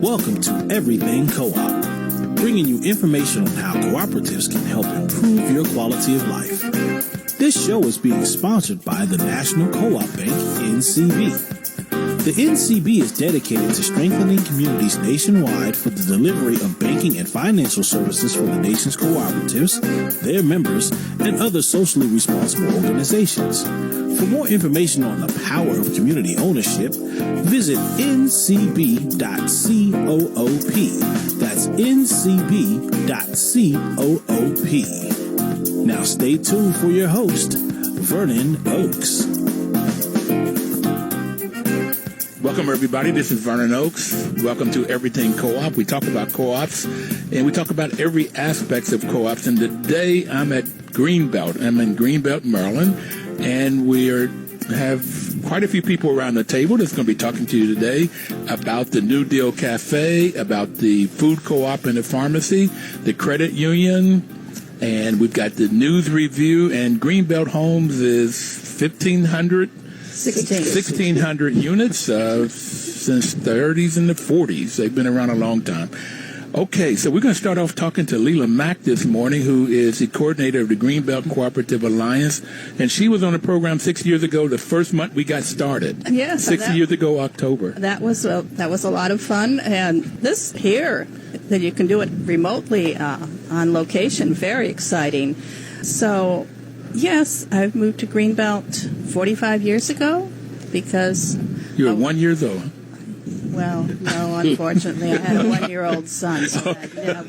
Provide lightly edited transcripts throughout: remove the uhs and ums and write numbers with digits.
Welcome to Everything Co-op, bringing you information on how cooperatives can help improve your quality of life. This show is being sponsored by the National Co-op Bank, NCB. The NCB is dedicated to strengthening communities nationwide for the delivery of banking and financial services for the nation's cooperatives, their members, and other socially responsible organizations. For more information on the power of community ownership, visit ncb.coop. That's ncb.coop. Now stay tuned for your host, Vernon Oakes. Welcome, everybody. This is Vernon Oakes. Welcome to Everything Co-op. We talk about co-ops, and we talk about every aspect of co-ops. And today, I'm at Greenbelt. I'm in Greenbelt, Maryland, and we have quite a few people around the table that's going to be talking to you today about the New Deal Cafe, about the food co-op and the pharmacy, the credit union, and we've got the news review. And Greenbelt Homes is 1,600 units since the 30s and the 40s. They've been around a long time. Okay, so we're going to start off talking to Leela Mack this morning, who is the coordinator of the Greenbelt Cooperative Alliance. And she was on the program 6 years ago, the first month we got started. Yes. 6 years ago, October. That was a lot of fun. And this here, that you can do it remotely on location, very exciting. So, yes, I've moved to Greenbelt 45 years ago because... You were 1 year old. Well, no, unfortunately, I had a 1-year-old son, so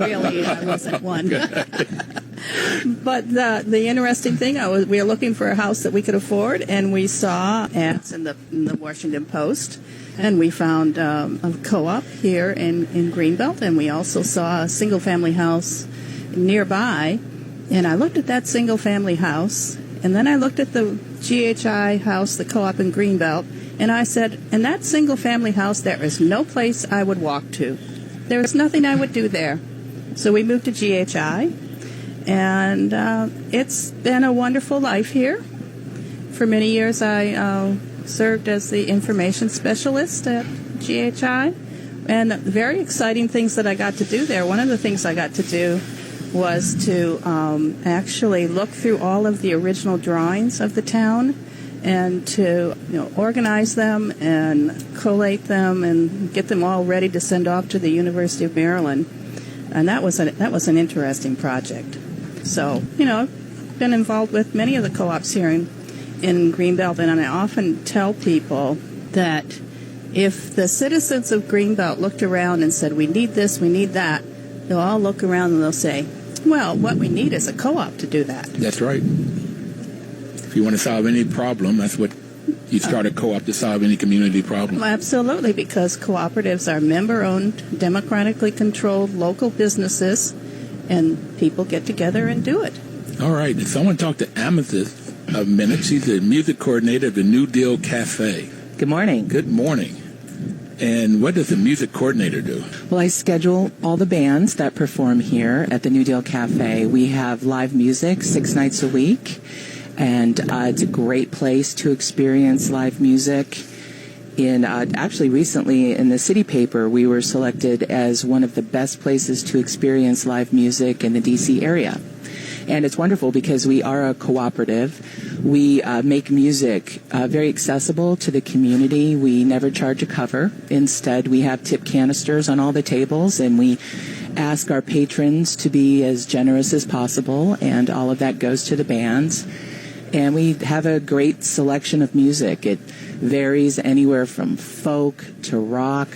really I wasn't one. But the interesting thing, we were looking for a house that we could afford, and we saw ads in the Washington Post, and we found a co-op here in Greenbelt, and we also saw a single-family house nearby, and I looked at that single-family house, and then I looked at the GHI house, the co-op in Greenbelt, and I said, in that single-family house, there is no place I would walk to. There is nothing I would do there. So we moved to GHI, and it's been a wonderful life here. For many years, I served as the information specialist at GHI, and very exciting things that I got to do there. One of the things I got to do was to actually look through all of the original drawings of the town and to organize them and collate them and get them all ready to send off to the University of Maryland. And that was an interesting project. So, I've been involved with many of the co-ops here in Greenbelt, and I often tell people that if the citizens of Greenbelt looked around and said, we need this, we need that, they'll all look around and they'll say, well, what we need is a co-op to do that. That's right. If you want to solve any problem, that's what you start a co-op to solve any community problem. Well, absolutely, because cooperatives are member-owned, democratically controlled local businesses, and people get together and do it. All right. So I want to talk to Amethyst a minute. She's the music coordinator of the New Deal Cafe. Good morning. Good morning. And what does the music coordinator do? Well, I schedule all the bands that perform here at the New Deal Cafe. We have live music 6 nights a week. And it's a great place to experience live music. Actually, recently in the city paper, we were selected as one of the best places to experience live music in the D.C. area. And it's wonderful because we are a cooperative. We make music very accessible to the community. We never charge a cover. Instead, we have tip canisters on all the tables, and we ask our patrons to be as generous as possible, and all of that goes to the bands. And we have a great selection of music. It varies anywhere from folk to rock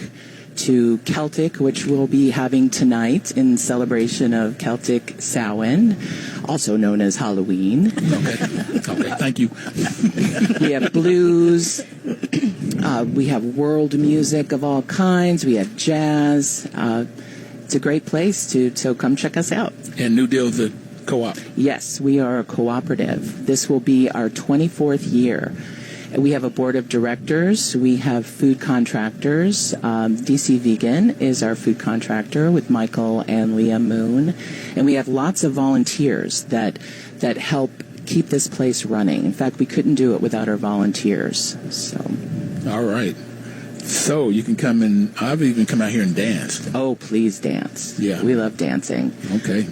to Celtic, which we'll be having tonight in celebration of Celtic Samhain, also known as Halloween. Okay, thank you. We have blues. We have world music of all kinds. We have jazz. It's a great place so come check us out. And New Deal's a co-op. Yes, we are a cooperative. This will be our 24th year. We have a board of directors. We have food contractors. DC Vegan is our food contractor with Michael and Leah Moon. And we have lots of volunteers that help keep this place running. In fact, we couldn't do it without our volunteers. So, all right. So you can come in. I've even come out here and danced. Oh, please dance. Yeah. We love dancing. Okay.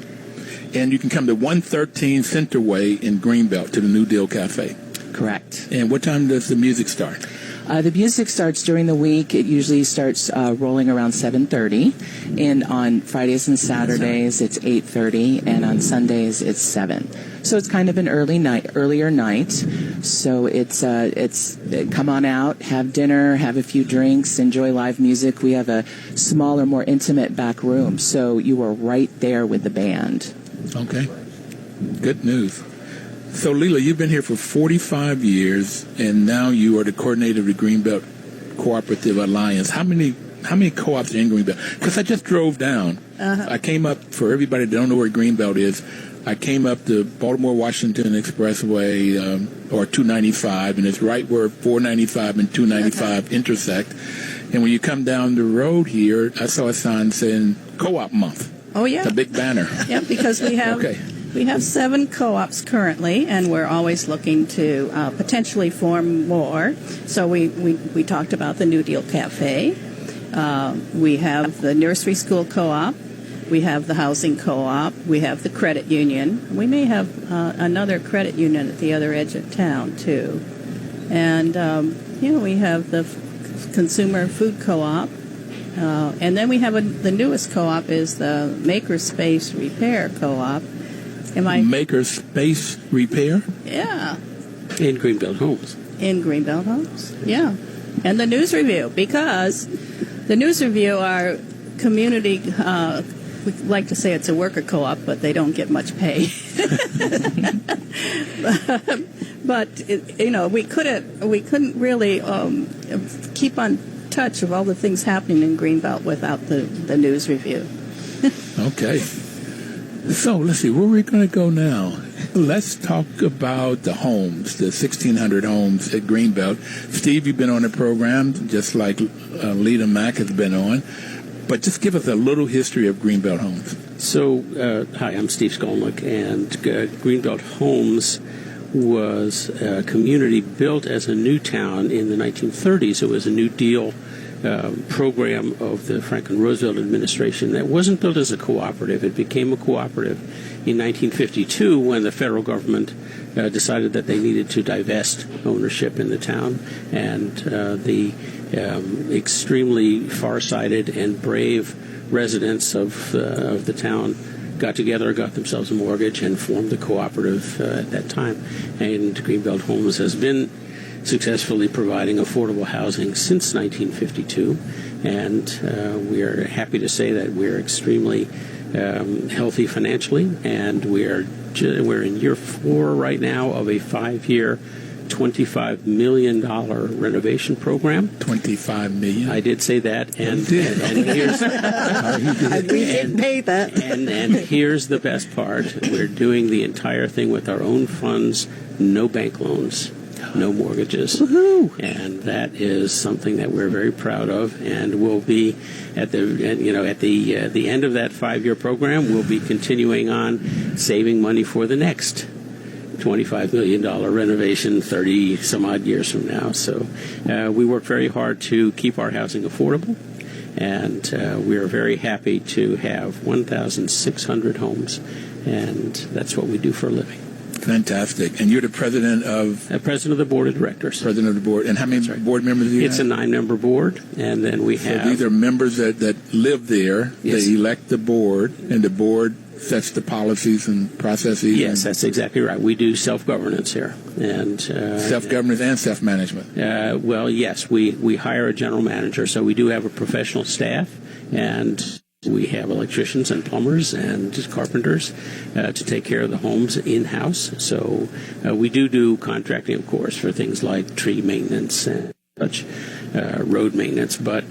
And you can come to 113 Centerway in Greenbelt to the New Deal Cafe. Correct. And what time does the music start? The music starts during the week. It usually starts rolling around 7:30, and on Fridays and Saturdays it's 8:30, and on Sundays it's 7. So it's kind of an earlier night. So it's come on out, have dinner, have a few drinks, enjoy live music. We have a smaller, more intimate back room, so you are right there with the band. Okay, good news. So, Leela, you've been here for 45 years, and now you are the coordinator of the Greenbelt Cooperative Alliance. How many co-ops are in Greenbelt? Because I just drove down. I came up, for everybody that don't know where Greenbelt is, I came up the Baltimore-Washington Expressway, or 295, and it's right where 495 and 295 intersect. And when you come down the road here, I saw a sign saying Co-op Month. Oh, yeah. It's a big banner. Yeah, because we have... Okay. We have 7 co-ops currently, and we're always looking to potentially form more. So we talked about the New Deal Cafe. We have the nursery school co-op. We have the housing co-op. We have the credit union. We may have another credit union at the other edge of town, too. And, we have the consumer food co-op. And then we have the newest co-op is the Makerspace Repair co-op. Makerspace Repair? Yeah. In Greenbelt Homes. In Greenbelt Homes, yeah. And the News Review, because the News Review, our community, we like to say it's a worker co-op, but they don't get much pay. But we couldn't really keep on touch of all the things happening in Greenbelt without the News Review. Okay. So, let's see, where are we going to go now? Let's talk about the homes, the 1,600 homes at Greenbelt. Steve, you've been on the program, just like Lita Mack has been on. But just give us a little history of Greenbelt Homes. So, hi, I'm Steve Skolnick, and Greenbelt Homes was a community built as a new town in the 1930s. It was a New Deal program of the Franklin Roosevelt administration that wasn't built as a cooperative. It became a cooperative in 1952 when the federal government decided that they needed to divest ownership in the town, and the extremely far-sighted and brave residents of the town got together, got themselves a mortgage, and formed the cooperative at that time. And Greenbelt Homes has been successfully providing affordable housing since 1952, and we are happy to say that we're extremely healthy financially, and we're in year 4 right now of a 5-year, $25 million renovation program. $25 million? I did say that, and here's We didn't pay that. And here's the best part: we're doing the entire thing with our own funds, no bank loans, no mortgages. Woohoo! And that is something that we're very proud of, and we'll be at the end of that 5-year program, we'll be continuing on saving money for the next $25 million renovation 30 some odd years from now. So we work very hard to keep our housing affordable, and we are very happy to have 1,600 homes, and that's what we do for a living. Fantastic. And you're the president of? President of the board of directors. President of the board. And how many board members do you have? It's a 9-member board, and then we have... So these are members that live there. Yes. They elect the board, and the board sets the policies and processes. Yes, that's exactly right. We do self-governance here. And self-governance and self-management. Well, yes. We hire a general manager, so we do have a professional staff, and we have electricians and plumbers and carpenters to take care of the homes in-house. So we do contracting, of course, for things like tree maintenance and such, road maintenance, but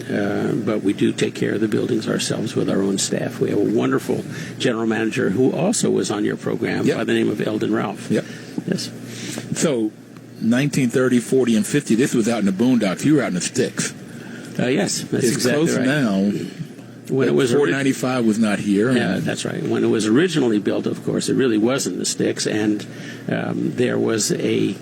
we do take care of the buildings ourselves with our own staff. We have a wonderful general manager who also was on your program by the name of Eldon Ralph. Yep. Yes. So 1930, 40, and 50, this was out in the boondocks. You were out in the sticks. Yes, that's it's exactly close right. Now. When it was 495 was not here. Yeah, that's right. When it was originally built, of course, it really was in the sticks, and there was a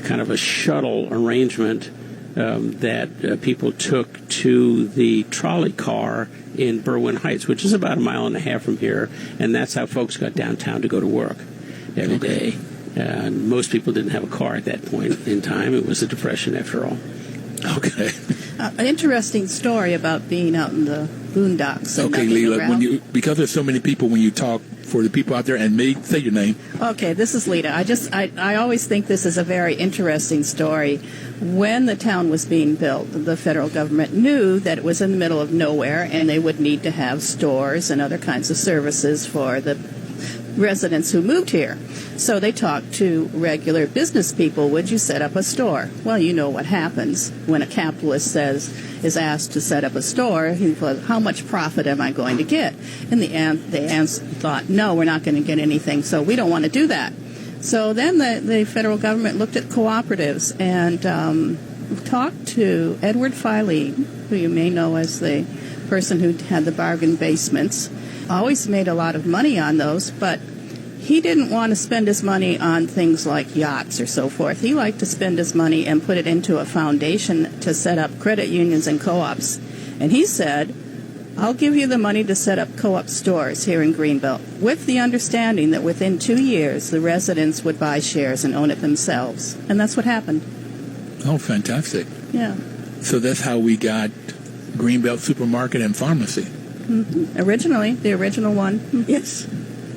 kind of a shuttle arrangement that people took to the trolley car in Berwyn Heights, which is about 1.5 miles from here, and that's how folks got downtown to go to work every day. And most people didn't have a car at that point in time. It was a depression after all. Okay. An interesting story about being out in the boondocks. And Okay, nothing Leela, around. because there's so many people, when you talk, for the people out there and me, say your name. Okay, this is Lita. I always think this is a very interesting story. When the town was being built, the federal government knew that it was in the middle of nowhere and they would need to have stores and other kinds of services for the residents who moved here. So they talked to regular business people, would you set up a store? Well, you know what happens when a capitalist is asked to set up a store. He goes, how much profit am I going to get? In the end, they thought, no, we're not going to get anything, so we don't want to do that. So then the federal government looked at cooperatives and talked to Edward Filey, who you may know as the person who had the bargain basements. Always made a lot of money on those, but he didn't want to spend his money on things like yachts or so forth. He liked to spend his money and put it into a foundation to set up credit unions and co-ops. And he said, I'll give you the money to set up co-op stores here in Greenbelt, with the understanding that within 2 years the residents would buy shares and own it themselves. And that's what happened. Oh, fantastic. Yeah. So that's how we got Greenbelt Supermarket and Pharmacy. Mm-hmm. Originally, the original one. Mm-hmm. Yes.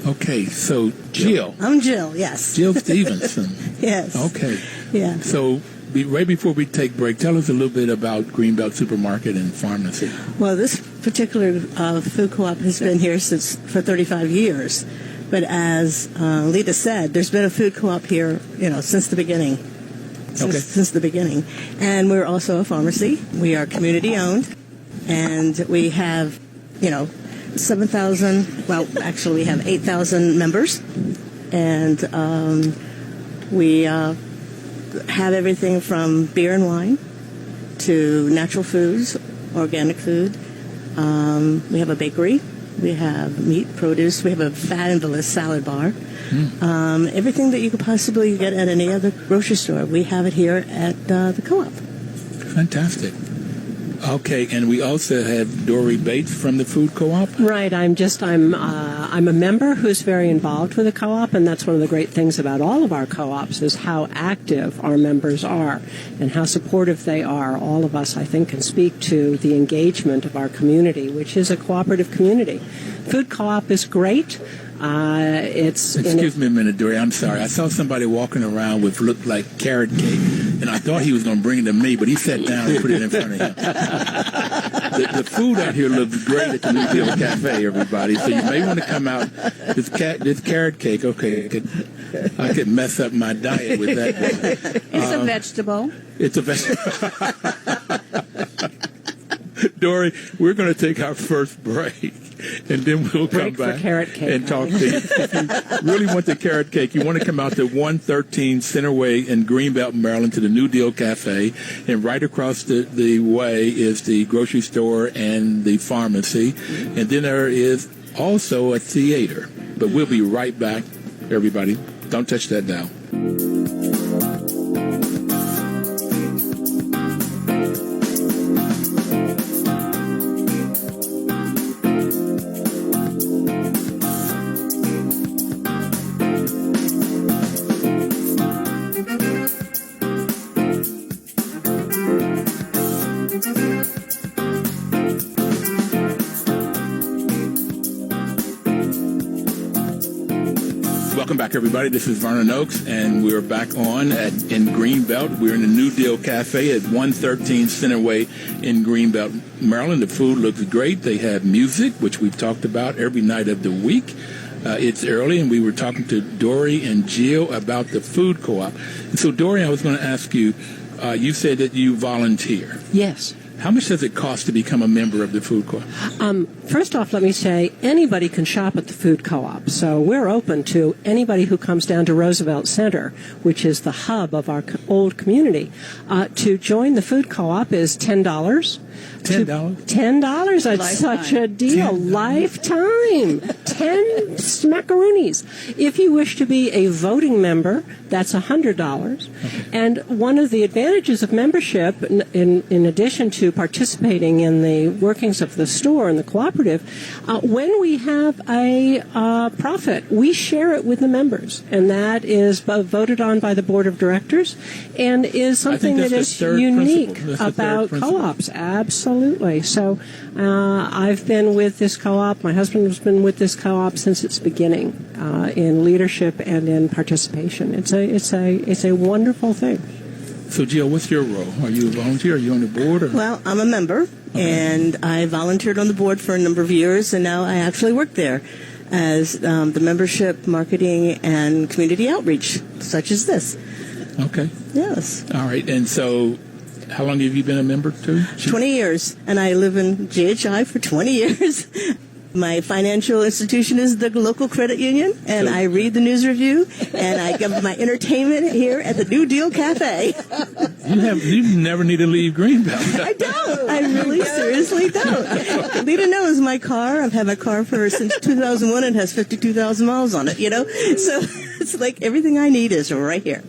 Okay, so Jill. I'm Jill, yes. Jill Stevenson. Yes. Okay. Yeah. So right before we take break, tell us a little bit about Greenbelt Supermarket and Pharmacy. Well, this particular food co-op has been here for 35 years. But as Lita said, there's been a food co-op here, since the beginning. Since the beginning. And we're also a pharmacy. We are community owned. And we have 7,000, well, actually we have 8,000 members, and we have everything from beer and wine to natural foods, organic food. We have a bakery, we have meat, produce, we have a fabulous salad bar. Everything that you could possibly get at any other grocery store, we have it here at the co-op. Fantastic. Okay, and we also have Dory Bates from the food co-op. Right. I'm a member who's very involved with the co-op, and that's one of the great things about all of our co-ops is how active our members are and how supportive they are. All of us, I think, can speak to the engagement of our community, which is a cooperative community. Food co-op is great. Excuse me a minute, Dory. I'm sorry. I saw somebody walking around with looked like carrot cake, and I thought he was going to bring it to me, but he sat down and put it in front of him. The food out here looks great at the New Deal Cafe, everybody. So you may want to come out. This carrot cake, okay, I could mess up my diet with that one. It's a vegetable. It's a vegetable. Dory, we're going to take our first break, and then we'll come back and talk to you. If you really want the carrot cake, you want to come out to 113 Center Way in Greenbelt, Maryland, to the New Deal Cafe, and right across the way is the grocery store and the pharmacy, and then there is also a theater. But we'll be right back, everybody. Don't touch that dial. Welcome back, everybody. This is Vernon Oakes, and we're back in Greenbelt. We're in the New Deal Cafe at 113 Center Way in Greenbelt, Maryland. The food looks great. They have music, which we've talked about every night of the week. It's early, and we were talking to Dory and Jill about the food co-op. And so, Dory, I was going to ask you, you said that you volunteer. Yes. How much does it cost to become a member of the food co-op? First off, let me say anybody can shop at the food co-op. So we're open to anybody who comes down to Roosevelt Center, which is the hub of our old community. To join the food co-op is $10. $10? $10. That's such a deal. $10. Lifetime. 10 smackaroonies. If you wish to be a voting member, that's $100. Okay. And one of the advantages of membership, in addition to participating in the workings of the store and the cooperative, when we have a profit, we share it with the members. And that is voted on by the board of directors and is something that is unique about co-ops. Absolutely. So I've been with this co-op. My husband has been with this co-op since its beginning in leadership and in participation. It's a wonderful thing. So, Jill, what's your role? Are you a volunteer? Are you on the board? Or? Well, I'm a member, and I volunteered on the board for a number of years, and now I actually work there as the membership, marketing, and community outreach, such as this. Okay. Yes. All right. And so, how long have you been a member too? 20 years, and I live in GHI for 20 years. My financial institution is the local credit union, and I read the news review, and I get my entertainment here at the New Deal Cafe. You never need to leave Greenbelt. I don't. I really seriously don't. Lita knows my car. I've had my car since 2001 and has 52,000 miles on it, So it's like everything I need is right here.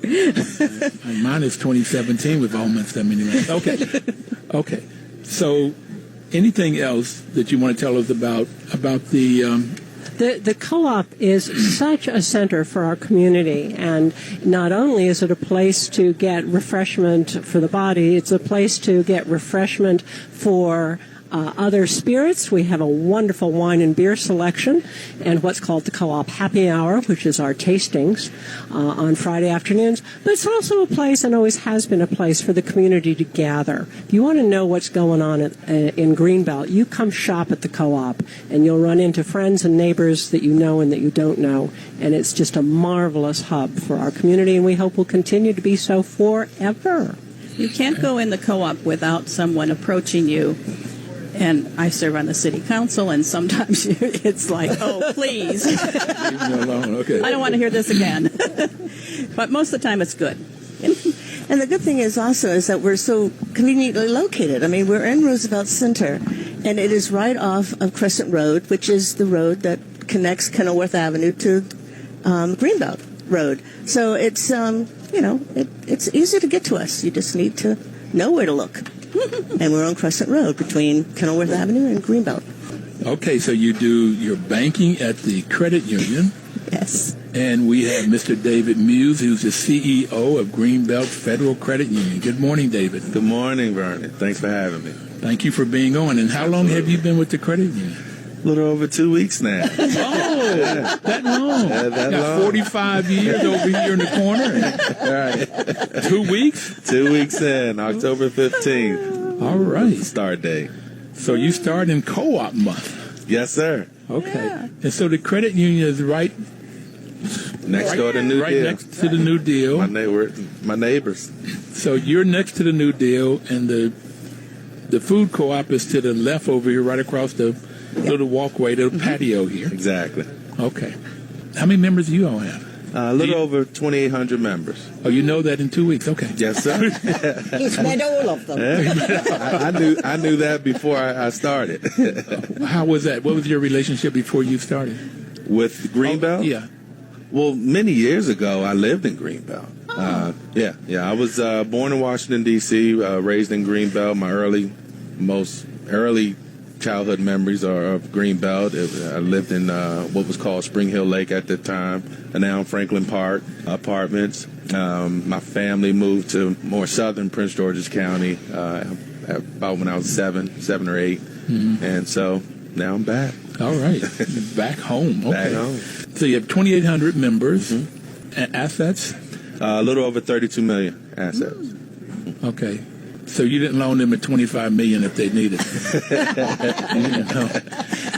Mine is 2017 with almost that many miles. Okay. So, anything else that you want to tell us about the co-op is such a center for our community, and not only is it a place to get refreshment for the body, it's a place to get refreshment for other spirits. We have a wonderful wine and beer selection and what's called the co-op happy hour, which is our tastings on Friday afternoons. But it's also a place, and always has been a place, for the community to gather. If you want to know what's going on in Greenbelt, you come shop at the co-op, and you'll run into friends and neighbors that you know and that you don't know. And it's just a marvelous hub for our community, and we hope will continue to be so forever. You can't go in the co-op without someone approaching you. And I serve on the city council, and sometimes it's like, oh, please. Leave me alone. Okay. I don't want to hear this again. But most of the time it's good. And the good thing is that we're so conveniently located. I mean, we're in Roosevelt Center, and it is right off of Crescent Road, which is the road that connects Kenilworth Avenue to Greenbelt Road. So it's, it's easy to get to us. You just need to know where to look. And we're on Crescent Road between Kenilworth Avenue and Greenbelt. Okay, so you do your banking at the credit union. Yes. And we have Mr. David Muse, who's the CEO of Greenbelt Federal Credit Union. Good morning, David. Good morning, Vernon. Thanks for having me. Thank you for being on. And how long have you been with the credit union? A little over 2 weeks now. That long. That long. 45 years over here in the corner. All right. 2 weeks? 2 weeks in, October 15th. All right. Start date. So you start in co-op month. Yes, sir. Okay. Yeah. And so the credit union is right next door to New Deal. Right next to the New Deal. My neighbors. So you're next to the New Deal, and the food co-op is to the left over here, right across the little walkway, the patio here. Exactly. Okay. How many members do you all have? A little over 2,800 members. Oh, you know that in 2 weeks. Okay. Yes, sir. He's met all of them. I knew that before I started. How was that? What was your relationship before you started? With Greenbelt? Oh, yeah. Well, many years ago, I lived in Greenbelt. I was born in Washington, D.C., raised in Greenbelt. My most early childhood memories are of Greenbelt. I lived in what was called Spring Hill Lake at the time, and now Franklin Park apartments. My family moved to more southern Prince George's County about when I was seven or eight, and so now I'm back. All right. Back home. Okay. Back home. So you have 2,800 members. And assets? A little over 32 million assets. Okay. So you didn't loan them at $25 million if they needed it.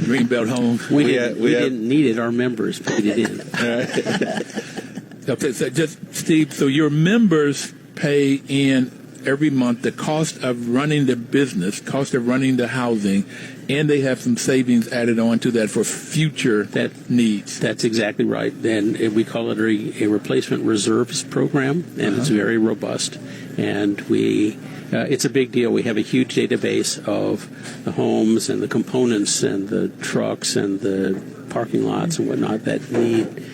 Greenbelt Homes. We didn't need it. Our members paid it in. Okay, so just Steve. So your members pay in every month the cost of running the business, cost of running the housing, and they have some savings added on to that for future needs. That's exactly right. And we call it a replacement reserves program, and it's very robust. And it's a big deal. We have a huge database of the homes and the components and the trucks and the parking lots and whatnot that need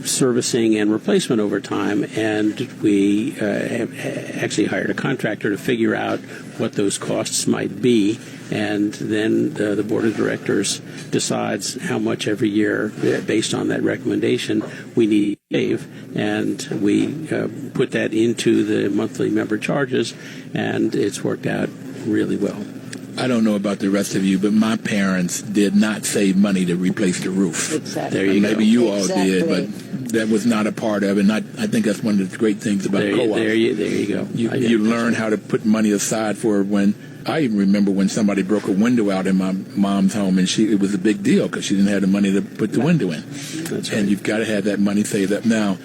servicing and replacement over time, and we have actually hired a contractor to figure out what those costs might be, and then the board of directors decides how much every year, based on that recommendation, we need to save, and we put that into the monthly member charges, and it's worked out really well. I don't know about the rest of you, but my parents did not save money to replace the roof. Exactly. There you go. Maybe you all did, but that was not a part of it. And I think that's one of the great things about co-ops. There you go. You learn how to put money aside for when. I even remember when somebody broke a window out in my mom's home, and it was a big deal because she didn't have the money to put the window in. That's right. And you've got to have that money saved up. Now,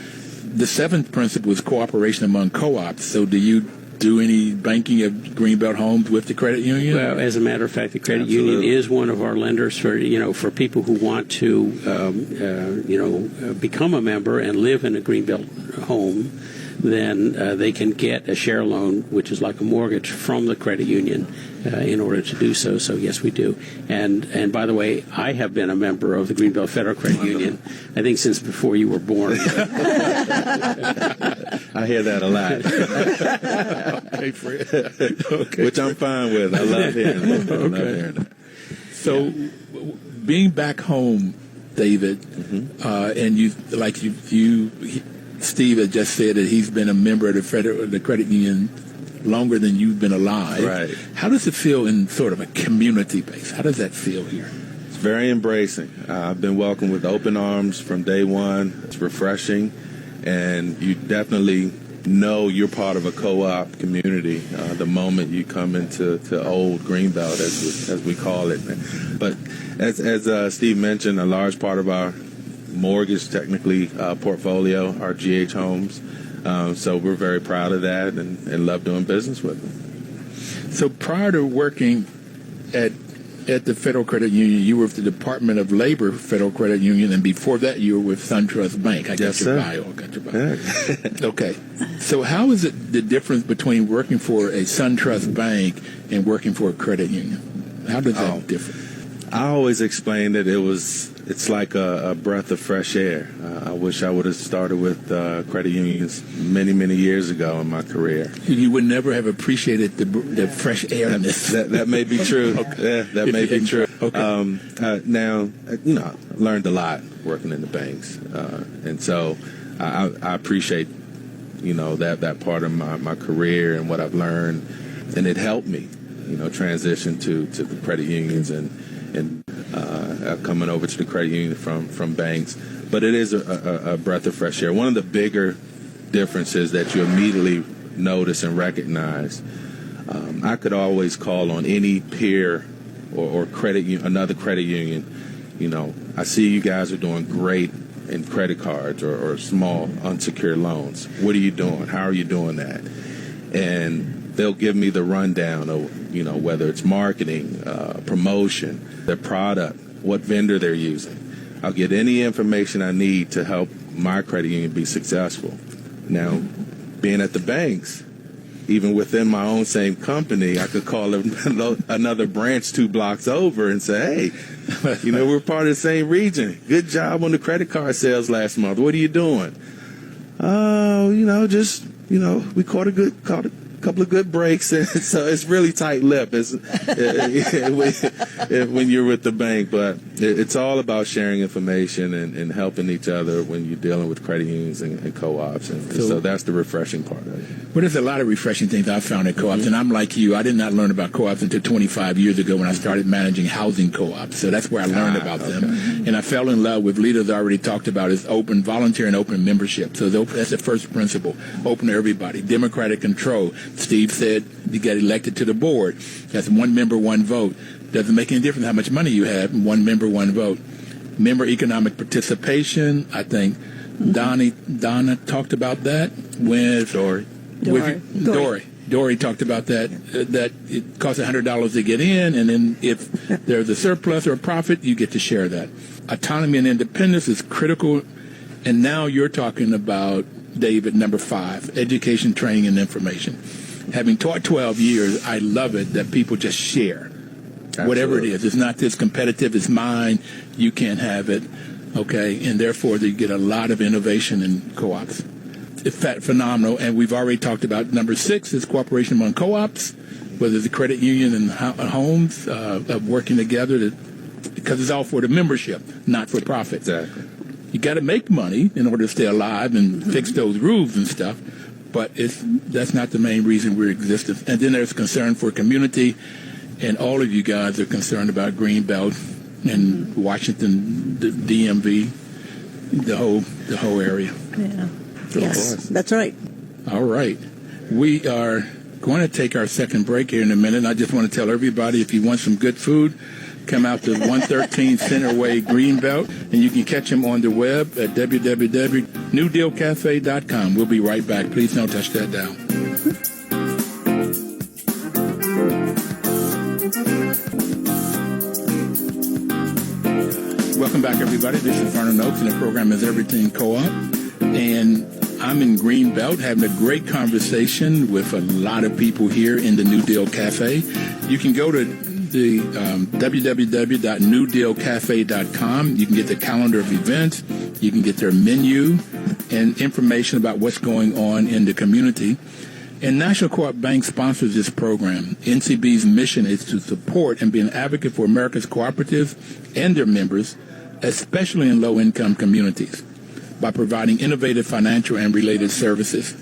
the seventh principle is cooperation among co-ops. So do you do any banking of Greenbelt homes with the credit union? Well, as a matter of fact, the credit union is one of our lenders for people who want to become a member and live in a Greenbelt home. Then they can get a share loan, which is like a mortgage, from the credit union in order to do so. So yes, we do. And by the way, I have been a member of the Greenbelt Federal Credit Union, I think since before you were born. I hear that a lot. Okay, Fred. Okay. Which I'm fine with. I love hearing that. I love hearing that. So, being back home, David, and you, Steve had just said that he's been a member of the credit union longer than you've been alive. Right. How does it feel in sort of a community base? How does that feel here? It's very embracing. I've been welcomed with open arms from day one. It's refreshing, and you definitely know you're part of a co-op community the moment you come into old Greenbelt, as we call it. But as Steve mentioned, a large part of our mortgage technically portfolio are GH homes. So we're very proud of that and love doing business with them. So prior to working at the Federal Credit Union, you were with the Department of Labor Federal Credit Union, and before that you were with SunTrust Bank. I got your bio. Yeah. Okay. So how is it the difference between working for a SunTrust Bank and working for a credit union? How does that differ? I always explain that it's like a breath of fresh air. I wish I would have started with credit unions many, many years ago in my career. You would never have appreciated the fresh air in this. That may be true. Okay. Yeah, that may be true. Okay. Now, I learned a lot working in the banks, and so I appreciate, that part of my career and what I've learned, and it helped me, transition to the credit unions and coming over to the credit union from banks. But it is a breath of fresh air. One of the bigger differences that you immediately notice and recognize, I could always call on any peer or another credit union. I see you guys are doing great in credit cards or small unsecured loans. What are you doing? How are you doing that? And they'll give me the rundown of, whether it's marketing, promotion, their product, what vendor they're using. I'll get any information I need to help my credit union be successful. Now, being at the banks, even within my own same company, I could call another branch 2 blocks over and say, hey, we're part of the same region. Good job on the credit card sales last month. What are you doing? Oh, we caught a couple of good breaks, and so it's really tight-lipped when you're with the bank. But it's all about sharing information and helping each other when you're dealing with credit unions and co-ops, and so that's the refreshing part of it. Well, there's a lot of refreshing things I found at co-ops, and I'm like you. I did not learn about co-ops until 25 years ago when I started managing housing co-ops. So that's where I learned about them, and I fell in love with leaders already talked about is open, volunteer, and open membership. So that's the first principle: open to everybody, democratic control. Steve said you get elected to the board. That's one member, one vote. Doesn't make any difference how much money you have. One member, one vote. Member economic participation. I think Donna talked about that with Dory. Dory talked about that it costs $100 to get in, and then if there's a surplus or a profit, you get to share that. Autonomy and independence is critical, and now you're talking about, David, number 5, education, training, and information. Having taught 12 years, I love it that people just share. Absolutely. Whatever it is. It's not this competitive, it's mine, you can't have it, okay? And therefore, you get a lot of innovation in co-ops. It's phenomenal, and we've already talked about number 6 is cooperation among co-ops, whether it's a credit union and homes, of working together because it's all for the membership, not for profit. Exactly. You got to make money in order to stay alive and fix those roofs and stuff, but that's not the main reason we're existing. And then there's concern for community, and all of you guys are concerned about Greenbelt and Washington, the DMV, the whole area. Yeah. Yes, that's right. All right. We are going to take our second break here in a minute. I just want to tell everybody, if you want some good food, come out to 113 Center Way, Greenbelt, and you can catch them on the web at www.newdealcafe.com. We'll be right back. Please don't touch that dial. Welcome back, everybody. This is Vernon Oaks, and the program is Everything Co-op. And I'm in Greenbelt having a great conversation with a lot of people here in the New Deal Cafe. You can go to the www.newdealcafe.com. You can get the calendar of events. You can get their menu and information about what's going on in the community. And National Co-op Bank sponsors this program. NCB's mission is to support and be an advocate for America's cooperatives and their members, especially in low-income communities, by providing innovative financial and related services.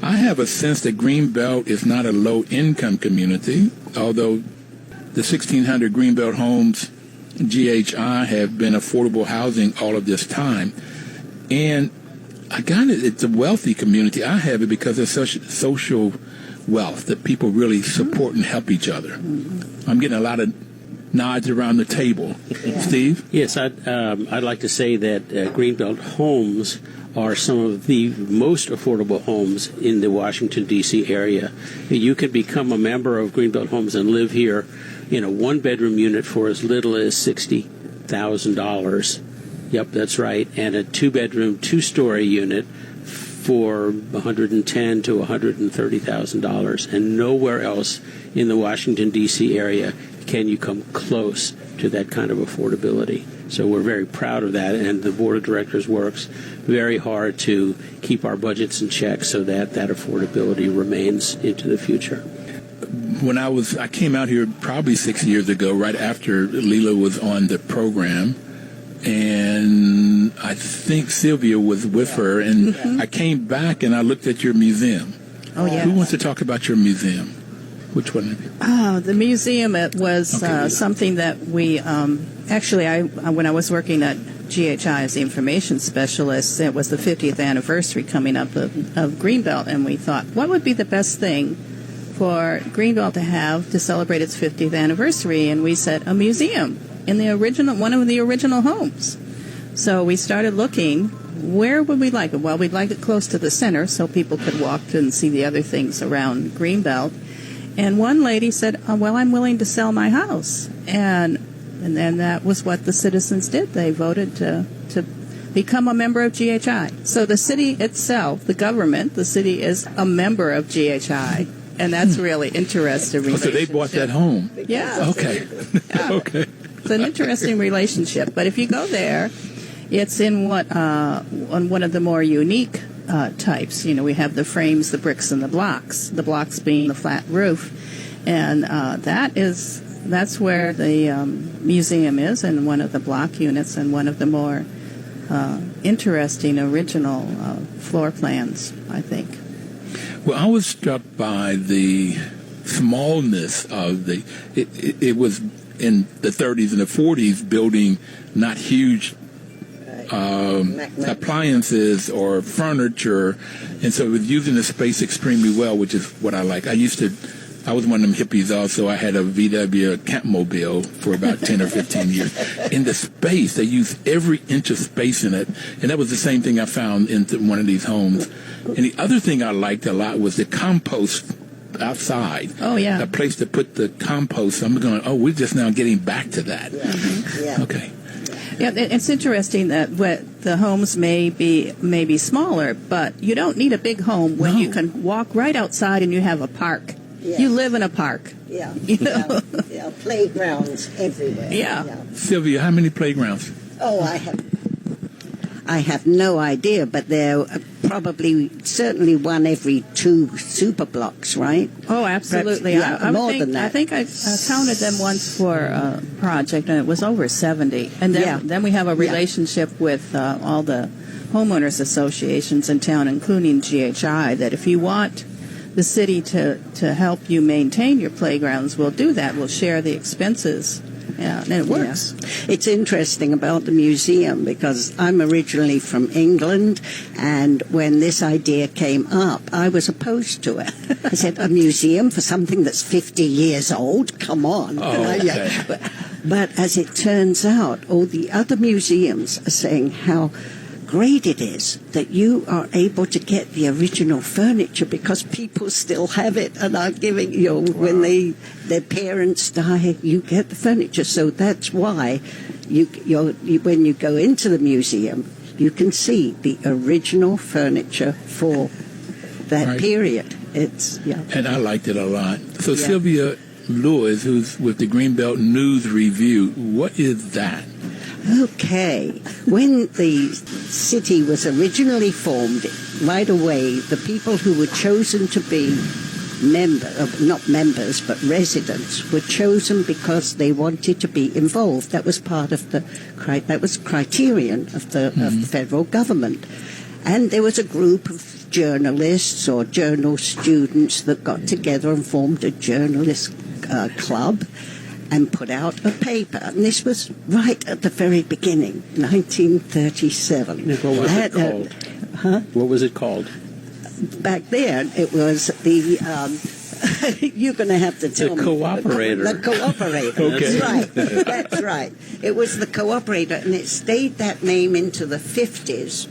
I have a sense that Greenbelt is not a low-income community, although the 1,600 Greenbelt homes, GHI, have been affordable housing all of this time. And I got it. It's a wealthy community. I have it because of such social wealth that people really support and help each other. I'm getting a lot of nods around the table. Yeah. Steve? Yes, I'd like to say that Greenbelt homes are some of the most affordable homes in the Washington, D.C. area. You can become a member of Greenbelt Homes and live here in a one-bedroom unit for as little as $60,000. Yep, that's right. And a two-bedroom, two-story unit for $110,000 to $130,000. And nowhere else in the Washington, D.C. area can you come close to that kind of affordability. So we're very proud of that, and the board of directors works very hard to keep our budgets in check so that that affordability remains into the future. When I came out here probably 6 years ago, right after Leela was on the program, and I think Sylvia was with her, and I came back and I looked at your museum. Oh, yeah. Who wants to talk about your museum? Which one of you? Oh, the museum, it was something that we, when I was working at GHI as the information specialist, it was the 50th anniversary coming up of Greenbelt, and we thought, what would be the best thing for Greenbelt to have to celebrate its 50th anniversary? And we said, a museum in one of the original homes. So we started looking, where would we like it? Well, we'd like it close to the center so people could walk and see the other things around Greenbelt. And one lady said, well, I'm willing to sell my house. And then that was what the citizens did. They voted to become a member of GHI. So the city itself, the government, the city is a member of GHI. And that's really interesting. So they bought that home? Yeah. Okay. Yeah. Okay. It's an interesting relationship. But if you go there, it's in on one of the more unique types. You know, we have the frames, the bricks, and the blocks being the flat roof. And that's where the museum is, in one of the block units, and one of the more interesting original floor plans, I think. Well, I was struck by the smallness of it was in the 30s and the 40s, building not huge appliances or furniture, and so it was using the space extremely well, which is what I like. I was one of them hippies also. I had a VW Campmobile for about 10 or 15 years. In the space, they used every inch of space in it, and that was the same thing I found in one of these homes. And the other thing I liked a lot was the compost outside. Oh, yeah. A place to put the compost. I'm going, we're just now getting back to that. Yeah. Okay. Yeah, it's interesting that the homes may be smaller, but you don't need a big home when you can walk right outside and you have a park. Yeah. You live in a park. Yeah. You know? Yeah. Playgrounds everywhere. Yeah. Sylvia, how many playgrounds? Oh, I have no idea, but there are certainly one every 2 super blocks, right? Oh, absolutely. Perhaps, yeah, more than that. I think I counted them once for a project, and it was over 70. And then we have a relationship with all the homeowners associations in town, including GHI, that if you want the city to help you maintain your playgrounds, we'll do that. We'll share the expenses. Yeah, and it works. Yeah. It's interesting about the museum because I'm originally from England, and when this idea came up, I was opposed to it. I said, a museum for something that's 50 years old? Come on. But as it turns out, all the other museums are saying how great it is that you are able to get the original furniture because people still have it and are giving when their parents die, you get the furniture. So that's why when you go into the museum, you can see the original furniture for that period. And I liked it a lot. So Sylvia Lewis, who's with the Greenbelt News Review, what is that? Okay. When the city was originally formed, right away, the people who were chosen to be not members, but residents, were chosen because they wanted to be involved. That was part of that was criterion of the federal government. And there was a group of journalists or journal students that got together and formed a journalist club and put out a paper. And this was right at the very beginning, 1937. What was it called? What was it called? Back then, it was the... you're going to have to tell me. The Cooperator. The Cooperator. Okay. That's right. That's right. It was the Cooperator, and it stayed that name into the 50s.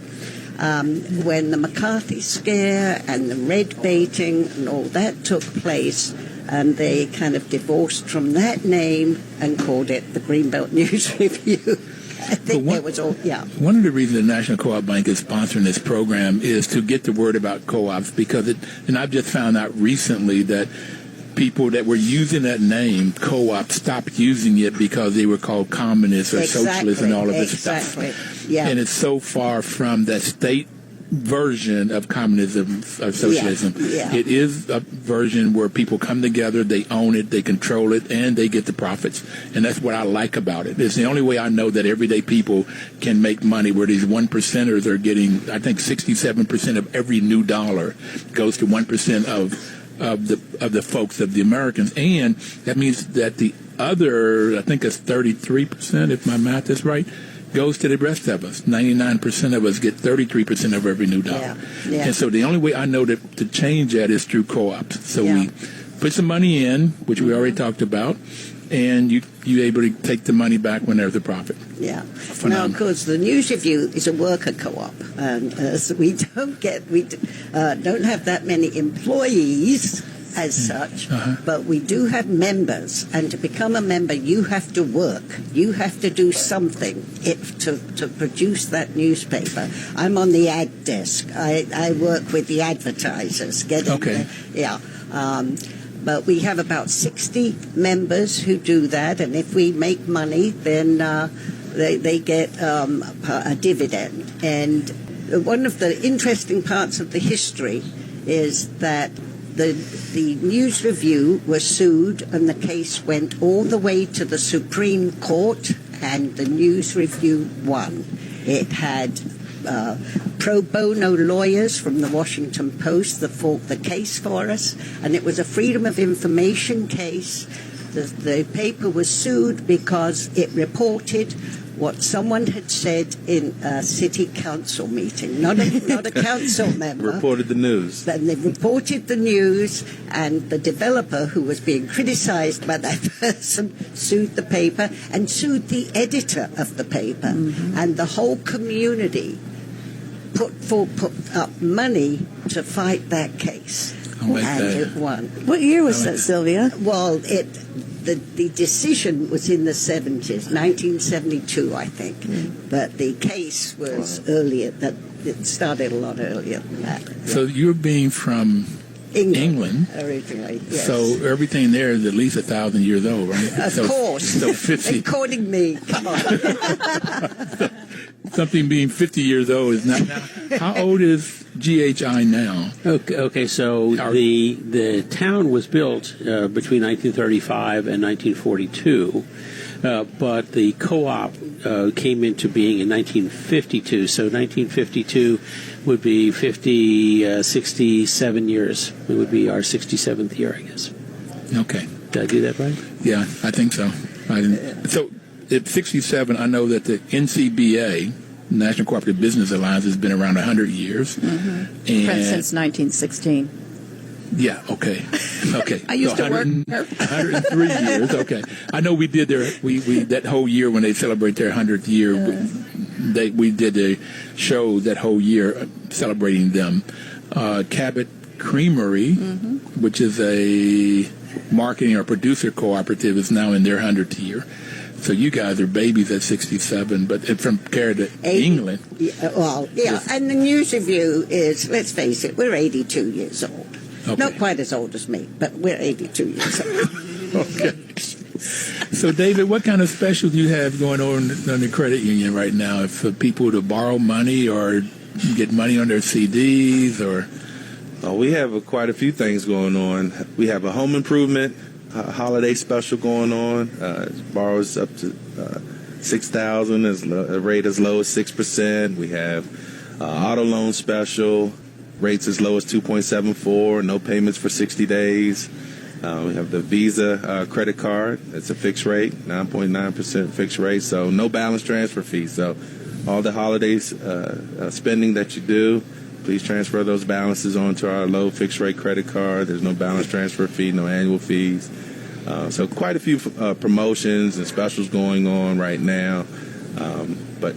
When the McCarthy scare and the red baiting and all that took place, and they kind of divorced from that name and called it the Greenbelt News Review. I think there was all, One of the reasons the National Co-op Bank is sponsoring this program is to get the word about co-ops because and I've just found out recently that people that were using that name, co-op, stopped using it because they were called communists or socialists and all of this stuff. Yeah. And it's so far from that state version of communism or socialism. Yeah. It is a version where people come together, they own it, they control it, and they get the profits. And that's what I like about it. It's the only way I know that everyday people can make money, where these 1%ers are getting, I think 67% of every new dollar goes to 1% of the folks, of the Americans. And that means that the other, I think it's 33%, if my math is right, goes to the rest of us. 99% of us get 33% of every new dollar. Yeah. And so the only way I know to change that is through co-ops. So we put some money in, which we already talked about, and you able to take the money back when there's a profit. Yeah. Now, of course, the News Review is a worker co-op, and so we don't have that many employees as such, but we do have members, and to become a member you have to work. You have to do something to produce that newspaper. I'm on the ad desk. I work with the advertisers. But we have about 60 members who do that, and if we make money, then they get a dividend. And one of the interesting parts of the history is that the News Review was sued, and the case went all the way to the Supreme Court, and the News Review won. It had pro bono lawyers from the Washington Post that fought the case for us, and it was a Freedom of Information case. The paper was sued because it reported what someone had said in a city council meeting, not a council member. Reported the news. Then they reported the news, and the developer, who was being criticized by that person, sued the paper and sued the editor of the paper. And the whole community put up money to fight that case. I like and that. it won. What year was that, Sylvia? Well, the decision was in the 70s, 1972, I think. But the case was earlier. That it started a lot earlier than that. So you're being from England. Originally, yes. So everything there is at least 1,000 years old, right? Of course. So 50. According me, come on. Something being 50 years old is not. Now, how old is GHI now? Okay. So the town was built between 1935 and 1942, but the co-op came into being in 1952. So 1952 would be 67 years. It would be our 67th year, I guess. Okay. Did I do that right? Yeah, I think so. So at 67, I know that the NCBA, National Cooperative Business Alliance, has been around 100 years. Mm-hmm. And Since 1916. yeah, okay. I used to work there. 103 years, okay. I know we did we that whole year when they celebrate their 100th year, we did a show that whole year celebrating them. Cabot Creamery, which is a marketing or producer cooperative, is now in their 100th year. So you guys are babies at 67, but from compared to England. Yeah, and the News Review is, let's face it, we're 82 years old. Okay. Not quite as old as me, but we're 82 years old. Okay. So, David, what kind of specials do you have going on the credit union right now? If people to borrow money or get money on their CDs or... We have quite a few things going on. We have a home improvement holiday special going on. Borrows up to $6,000, as a rate as low as 6%. We have auto loan special, rates as low as 2.74, no payments for 60 days. We have the Visa credit card. It's a fixed rate, 9.9% fixed rate, so no balance transfer fees. So all the holidays spending that you do, please transfer those balances onto our low fixed rate credit card. There's no balance transfer fee, no annual fees. So quite a few promotions and specials going on right now. But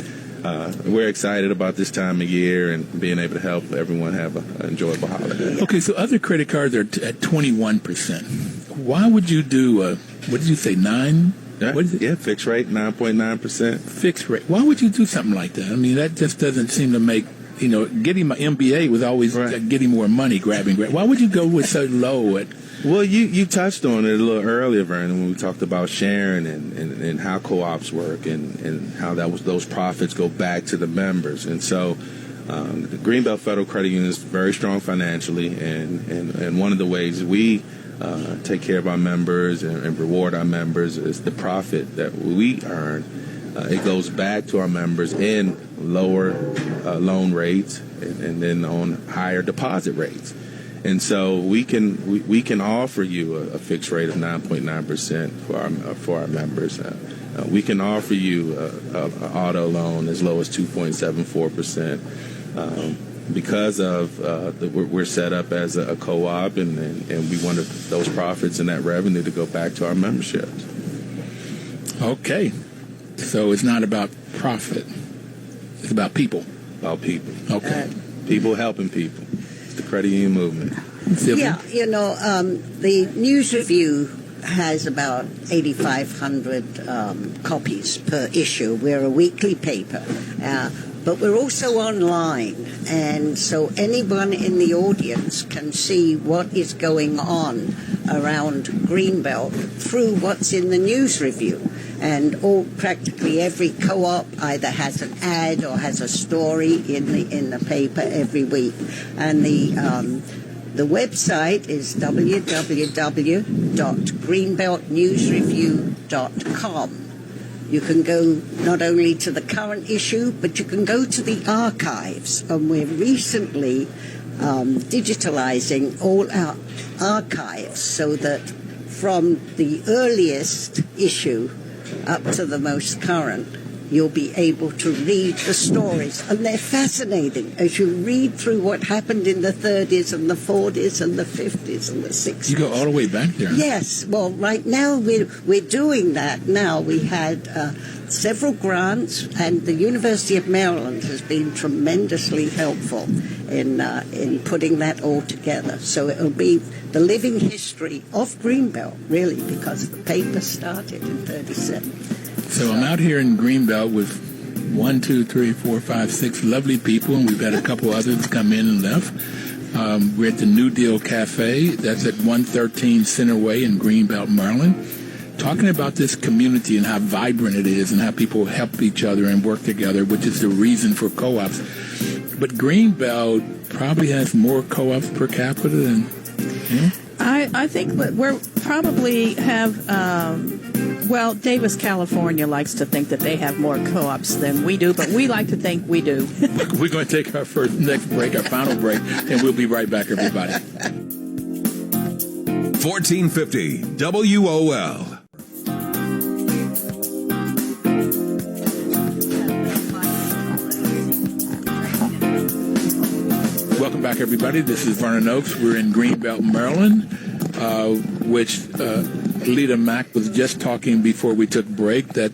we're excited about this time of year and being able to help everyone have an enjoyable holiday. Okay, so other credit cards are at 21%. Why would you do, what did you say, 9? Yeah, What is it? yeah, fixed rate, 9.9%. Fixed rate. Why would you do something like that? I mean, that just doesn't seem to make, getting my MBA was always getting more money, grabbing. Why would you go with so low at... Well, you touched on it a little earlier, Vernon, when we talked about sharing and how co-ops work and how those profits go back to the members. And so the Greenbelt Federal Credit Union is very strong financially, and one of the ways we take care of our members and reward our members is the profit that we earn. It goes back to our members in lower loan rates and then on higher deposit rates. And so we can offer you a fixed rate of 9.9% for our members. We can offer you an auto loan as low as 2.74% because of we're set up as a co-op, and we want those profits and that revenue to go back to our memberships. Okay. So it's not about profit. It's about people. About people. Okay. People helping people. The credit union movement. Yeah, the News Review has about 8,500 copies per issue. We're a weekly paper, but we're also online, and so anyone in the audience can see what is going on around Greenbelt through what's in the News Review. And practically every co-op either has an ad or has a story in the paper every week. And the website is www.greenbeltnewsreview.com. You can go not only to the current issue, but you can go to the archives. And we're recently digitalizing all our archives so that from the earliest issue up to the most current, you'll be able to read the stories. And they're fascinating as you read through what happened in the 30s and the 40s and the 50s and the 60s. You go all the way back there. Yes. Well, right now we're doing that now. We had several grants, and the University of Maryland has been tremendously helpful in putting that all together. So it'll be the living history of Greenbelt, really, because the paper started in 37. So I'm out here in Greenbelt with 1, 2, 3, 4, 5, 6 lovely people, and we've had a couple others come in and left. We're at the New Deal Cafe. That's at 113 Center Way in Greenbelt, Maryland. Talking about this community and how vibrant it is and how people help each other and work together, which is the reason for co-ops. But Greenbelt probably has more co-ops per capita than, you know? I think we're probably have, Davis, California likes to think that they have more co-ops than we do, but we like to think we do. We're going to take our next break, our final break, and we'll be right back, everybody. 1450 WOL. Welcome back, everybody. This is Vernon Oakes. We're in Greenbelt, Maryland, which Lita Mack was just talking before we took break that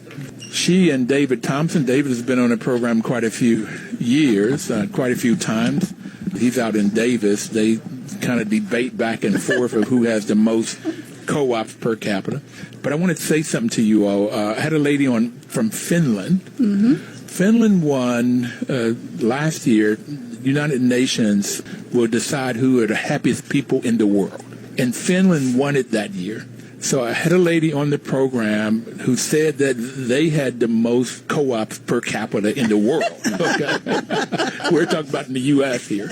she and David Thompson, David has been on the program quite a few years, quite a few times. He's out in Davis. They kind of debate back and forth of who has the most co-ops per capita. But I wanted to say something to you all. I had a lady on from Finland. Mm-hmm. Finland won last year. United Nations will decide who are the happiest people in the world. And Finland won it that year. So I had a lady on the program who said that they had the most co-ops per capita in the world. Okay? We're talking about in the U.S. here.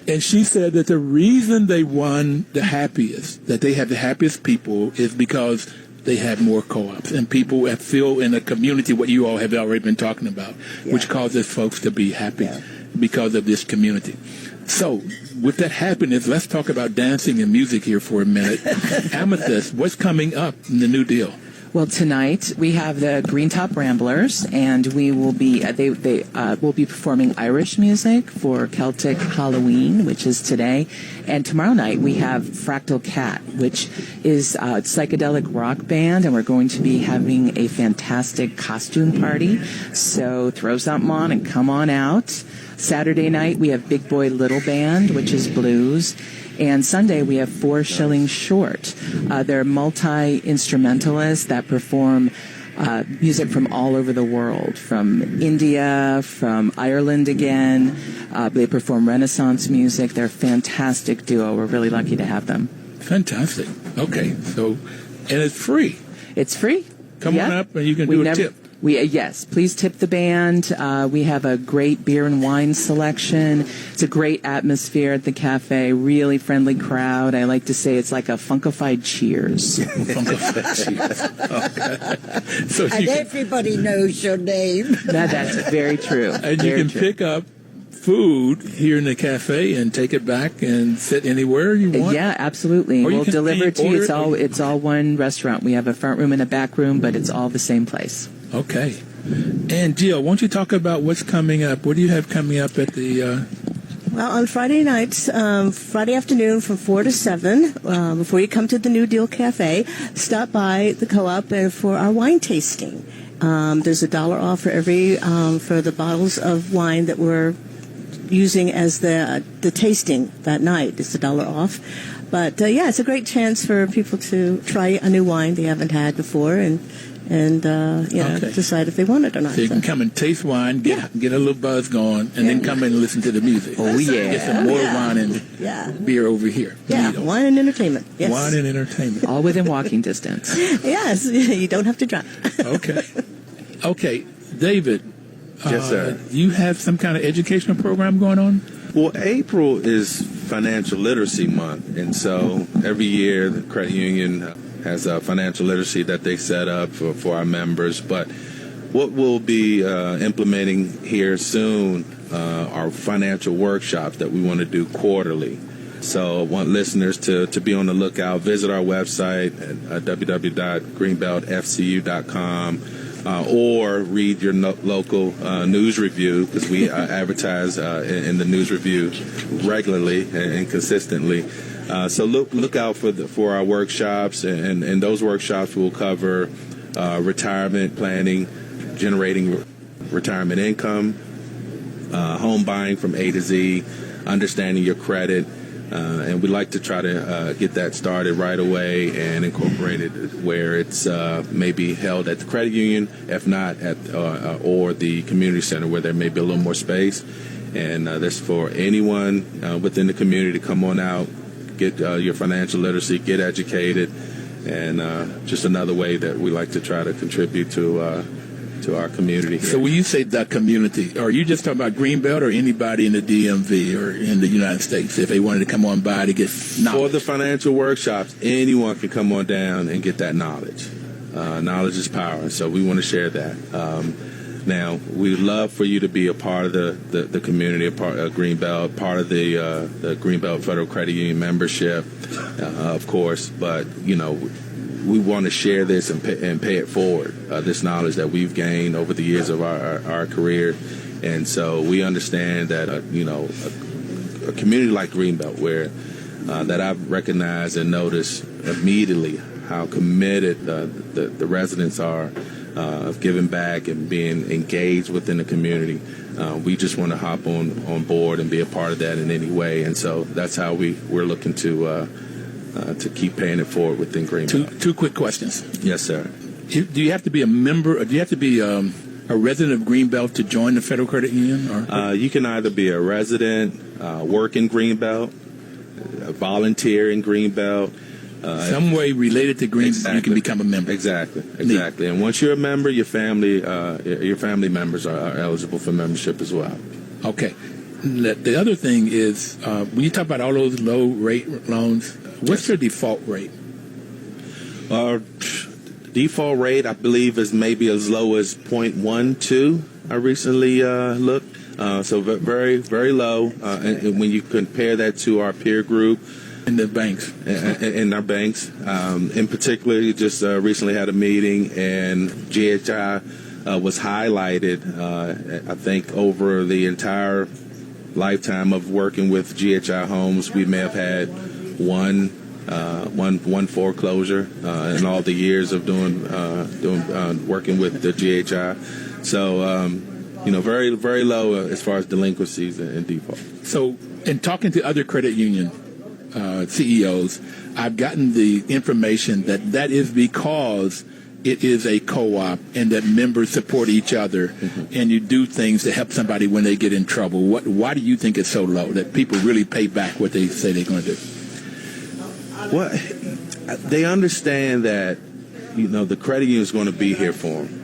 And she said that the reason they won the happiest, that they have the happiest people, is because they have more co-ops. And people feel in a community what you all have already been talking about, which causes folks to be happy because of this community. So, with that happiness, let's talk about dancing and music here for a minute. Amethyst, what's coming up in the New Deal? Well, tonight we have the Green Top Ramblers, and we will be they will be performing Irish music for Celtic Halloween, which is today, and tomorrow night we have Fractal Cat, which is a psychedelic rock band, and we're going to be having a fantastic costume party. So throw something on and come on out. Saturday night we have Big Boy Little Band, which is blues. And Sunday, we have 4 Shillings Short. They're multi-instrumentalists that perform music from all over the world, from India, from Ireland again. They perform Renaissance music. They're a fantastic duo. We're really lucky to have them. Fantastic. Okay. So, and it's free. It's free. Come on up and you can do a tip. Yes, please tip the band. We have a great beer and wine selection. It's a great atmosphere at the cafe, really friendly crowd. I like to say it's like a funkified Cheers. Funkified Cheers. Okay. So and everybody knows your name. That's very true. And you can pick up food here in the cafe and take it back and sit anywhere you want? Yeah, absolutely. We'll deliver it to you. It's all one restaurant. We have a front room and a back room, but it's all the same place. Okay. And Jill, won't you talk about what's coming up? What do you have coming up at the... Well, on Friday nights, Friday afternoon from 4 to 7, before you come to the New Deal Cafe, stop by the co-op and for our wine tasting. There's $1 off for every for the bottles of wine that we're using as the tasting that night. It's $1 off. But, it's a great chance for people to try a new wine they haven't had before and decide if they want it or not. So you can come and taste wine, get a little buzz going, and then come in and listen to the music. Oh, yeah. Get some more wine and beer over here. Yeah, wine and entertainment. Yes. Wine and entertainment. All within walking distance. Yes, you don't have to drive. Okay, David. Yes, sir. You have some kind of educational program going on? Well, April is Financial Literacy Month, and so every year the credit union has a financial literacy that they set up for our members. But what we'll be implementing here soon are financial workshops that we want to do quarterly. So I want listeners to be on the lookout. Visit our website at www.greenbeltfcu.com. or read your local news review, because we advertise in the news review regularly and consistently. So look out for our workshops, and those workshops will cover retirement planning, generating retirement income, home buying from A to Z, understanding your credit. And we'd like to try to get that started right away and incorporate it where it's maybe held at the credit union, if not at or the community center where there may be a little more space. And that's for anyone within the community to come on out, get your financial literacy, get educated, and just another way that we like to try to contribute to our community here. So when you say the community, are you just talking about Greenbelt or anybody in the DMV or in the United States if they wanted to come on by to get knowledge? For the financial workshops, anyone can come on down and get that knowledge. Knowledge is power, so we want to share that. Now, we'd love for you to be a part of the community, a part of Greenbelt, part of the Greenbelt Federal Credit Union membership, of course, but, we want to share this and pay it forward, this knowledge that we've gained over the years of our career. And so we understand that, a community like Greenbelt, where that I've recognized and noticed immediately how committed the residents are of giving back and being engaged within the community. We just want to hop on board and be a part of that in any way. And so that's how we're looking to keep paying it forward within Greenbelt. Two quick questions. Yes, sir. Do you have to be a member, or do you have to be a resident of Greenbelt to join the Federal Credit Union? Or? You can either be a resident, work in Greenbelt, volunteer in Greenbelt. Some way related to Greenbelt, exactly. You can become a member. Exactly. And once you're a member, your family members are eligible for membership as well. Okay. The other thing is, when you talk about all those low rate loans, what's your default rate? Default rate, I believe, is maybe as low as 0.12. I recently looked. So very, very low. And when you compare that to our peer group, in the banks. In our banks. In particular, you just recently had a meeting, and GHI was highlighted. I think over the entire lifetime of working with GHI Homes, we may have had one foreclosure in all the years of working with the GHI. So, very, very low as far as delinquencies and default. So, in talking to other credit union CEOs, I've gotten the information that is because it is a co-op and that members support each other, and you do things to help somebody when they get in trouble. Why do you think it's so low that people really pay back what they say they're going to do? Well, they understand that, the credit union is going to be here for them.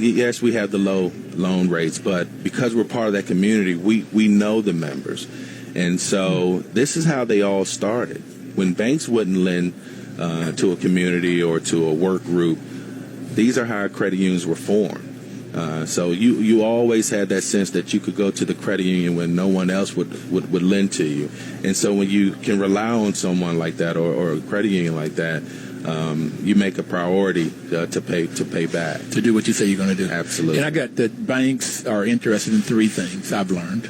Yes, we have the low loan rates, but because we're part of that community, we know the members. And so this is how they all started. When banks wouldn't lend to a community or to a work group, these are how credit unions were formed. So you always had that sense that you could go to the credit union when no one else would lend to you. And so when you can rely on someone like that or a credit union like that, you make a priority to pay back. To do what you say you're going to do. Absolutely. And I got that banks are interested in three things I've learned.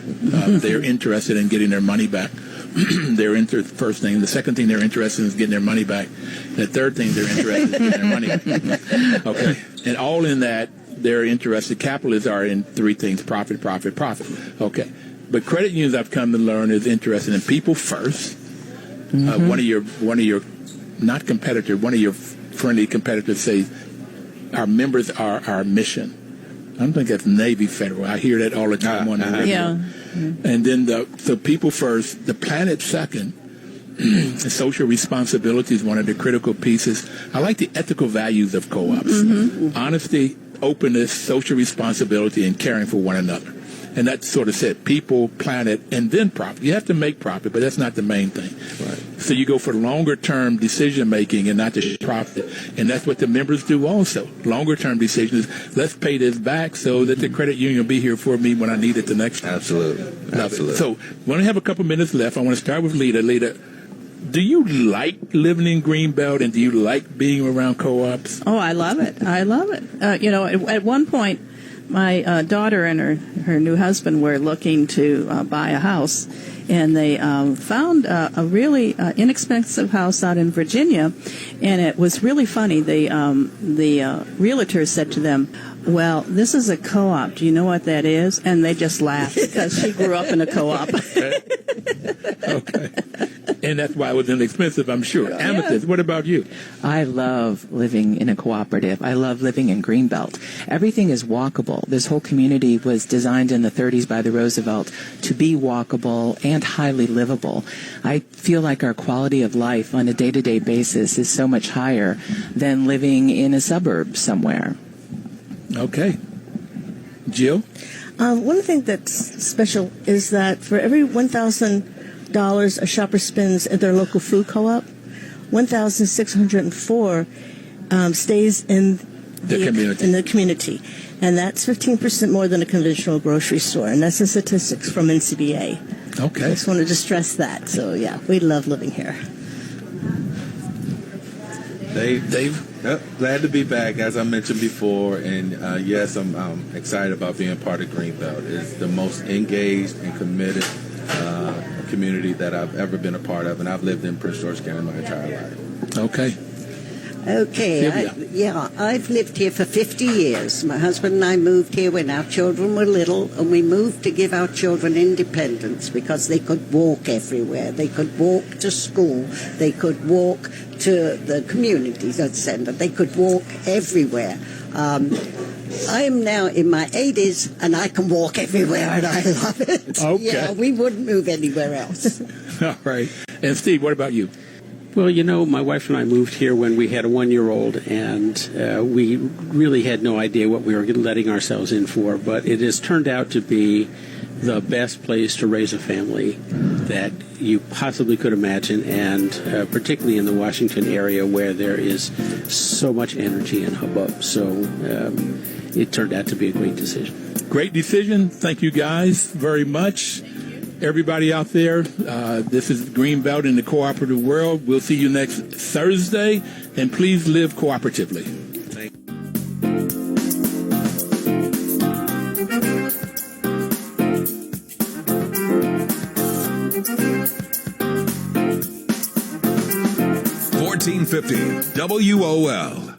They're interested in getting their money back. First thing. The second thing they're interested in is getting their money back. The third thing they're interested in getting their money back. Okay. And all in that, they're interested. Capitalists are in three things: profit, profit, profit. Okay. But credit unions, I've come to learn, is interested in people first. One of your not competitor, one of your friendly competitors says, our members are our mission. I don't think that's Navy Federal. I hear that all the time on the radio. Yeah. And then the people first, the planet second, social responsibility is one of the critical pieces. I like the ethical values of co-ops. Honesty, openness, social responsibility, and caring for one another. And that sort of said people, planet, and then profit. You have to make profit, but that's not the main thing. Right. So you go for longer-term decision-making and not just profit. And that's what the members do also. Longer-term decisions. Let's pay this back so that the credit union will be here for me when I need it the next time. Absolutely. So we only have a couple minutes left. I want to start with Lita. Lita, Do you like living in Greenbelt, and do you like being around co-ops? Oh, I love it. I love it. At one point, my daughter and her new husband were looking to buy a house, and they found a really inexpensive house out in Virginia, and it was really funny. The realtor said to them, "Well, this is a co-op. Do you know what that is?" And they just laughed because she grew up in a co-op. Okay. And that's why it was inexpensive, I'm sure. Amethyst, what about you? I love living in a cooperative. I love living in Greenbelt. Everything is walkable. This whole community was designed in the 30s by the Roosevelt to be walkable and highly livable. I feel like our quality of life on a day-to-day basis is so much higher than living in a suburb somewhere. Okay. Jill? One thing that's special is that for every $1,000 a shopper spends at their local food co-op, 1,604 stays in the community, and that's 15% more than a conventional grocery store, and that's the statistics from NCBA. Okay. I just wanted to stress that. So yeah, we love living here. Dave? Yep, glad to be back, as I mentioned before, and yes, I'm excited about being part of Greenbelt. It's the most engaged and committed community that I've ever been a part of, and I've lived in Prince George County my entire life. Okay. Okay, I've lived here for 50 years. My husband and I moved here when our children were little, and we moved to give our children independence because they could walk everywhere. They could walk to school. They could walk to the community center. They could walk everywhere. I am now in my 80s, and I can walk everywhere, and I love it. Okay. Yeah, we wouldn't move anywhere else. All right. And Steve, what about you? Well, my wife and I moved here when we had a 1-year-old, and we really had no idea what we were letting ourselves in for, but it has turned out to be the best place to raise a family that you possibly could imagine, and particularly in the Washington area where there is so much energy and hubbub. So it turned out to be a great decision. Great decision. Thank you guys very much. Everybody out there, this is Greenbelt in the cooperative world. We'll see you next Thursday, and please live cooperatively. Thank you. 1450 WOL.